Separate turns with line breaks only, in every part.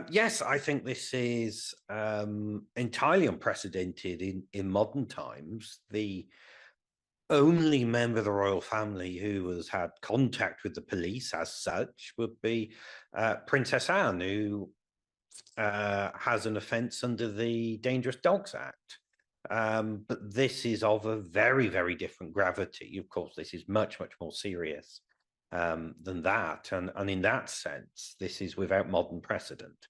Yes, I think this is entirely unprecedented in modern times. The only member of the royal family who has had contact with the police as such would be Princess Anne, who has an offence under the Dangerous Dogs Act. But this is of a very, very different gravity. Of course, this is much, much more serious than that. And in that sense, this is without modern precedent.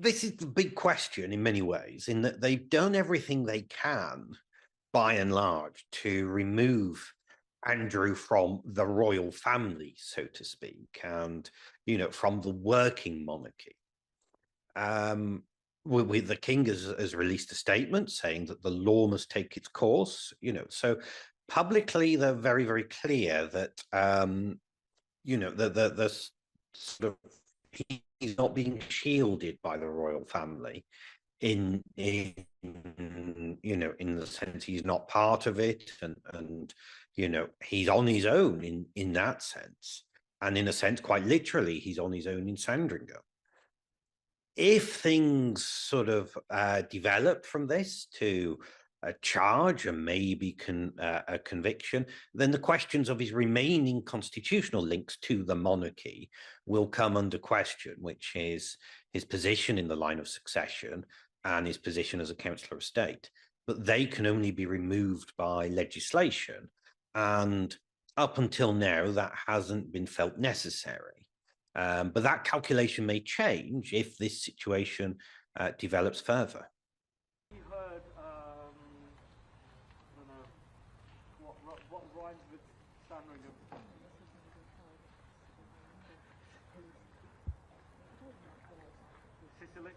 This is the big question in many ways, in that they've done everything they can, by and large, to remove Andrew from the royal family, so to speak, and, from the working monarchy. The king has released a statement saying that the law must take its course, so publicly they're very, very clear that, the sort of, he's not being shielded by the royal family in the sense he's not part of it, and he's on his own in that sense, and in a sense quite literally he's on his own in Sandringham. If things sort of develop from this to a charge and maybe a conviction, then the questions of his remaining constitutional links to the monarchy will come under question, which is his position in the line of succession and his position as a Councillor of State. But they can only be removed by legislation. And up until now, that hasn't been felt necessary. But that calculation may change if this situation develops further.
You heard, I don't know, what rhymes with Sandringham? Sicily?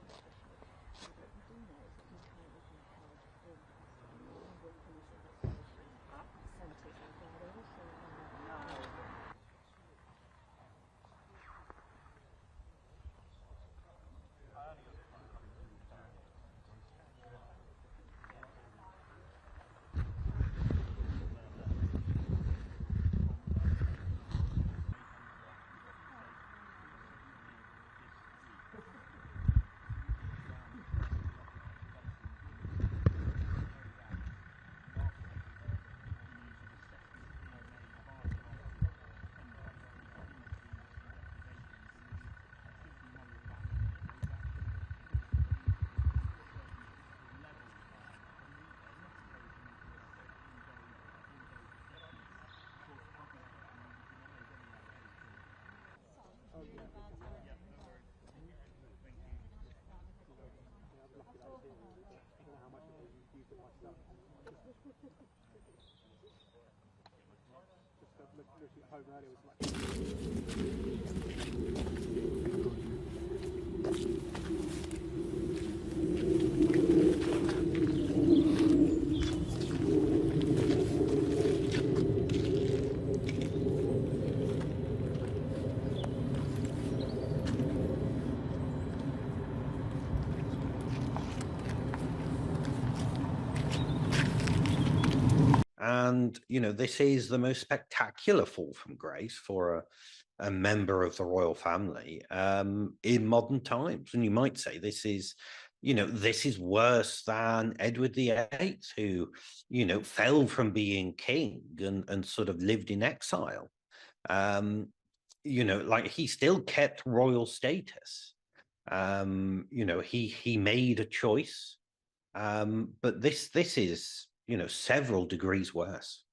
And, this is the most spectacular fall from grace for a member of the royal family in modern times. And you might say this is worse than Edward VIII, who, fell from being king and sort of lived in exile. Like he still kept royal status. You know, he made a choice, but this is, you know, several degrees worse.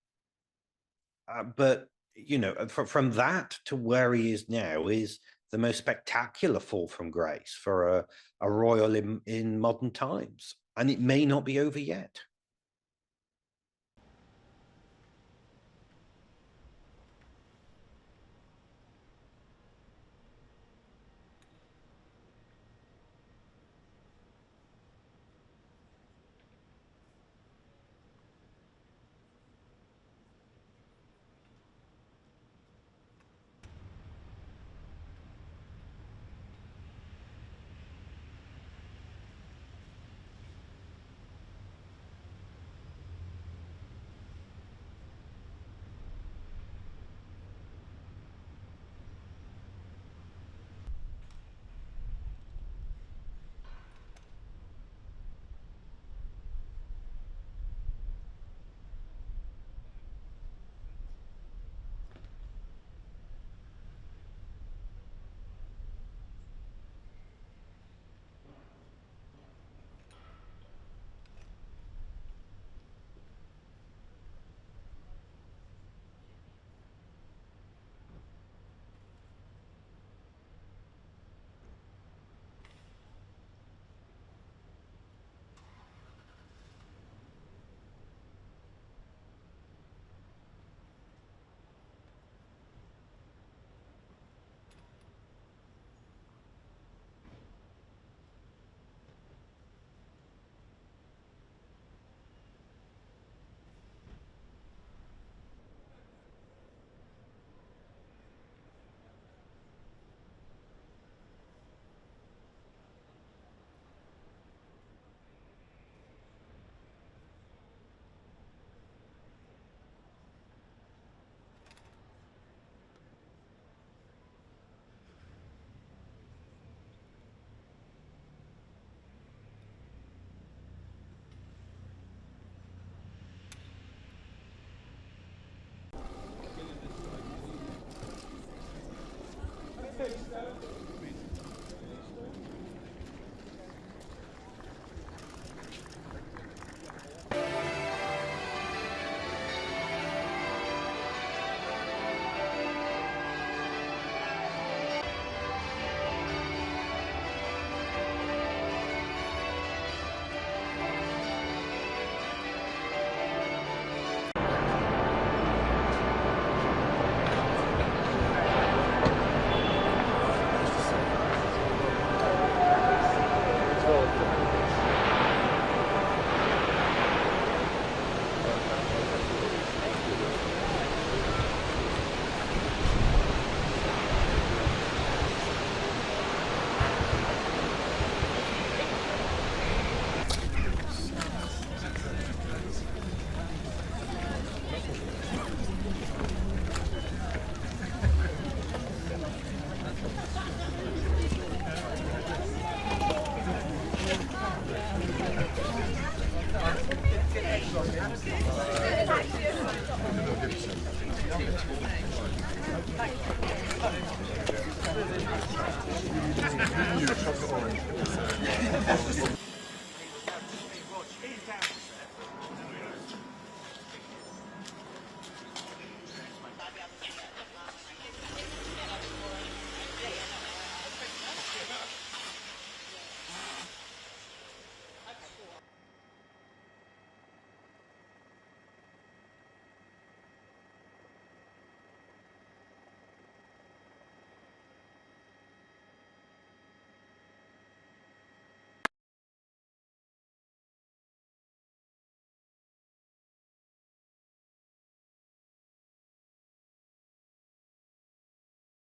But you know, from that to where he is now is the most spectacular fall from grace for a royal in modern times, and it may not be over yet.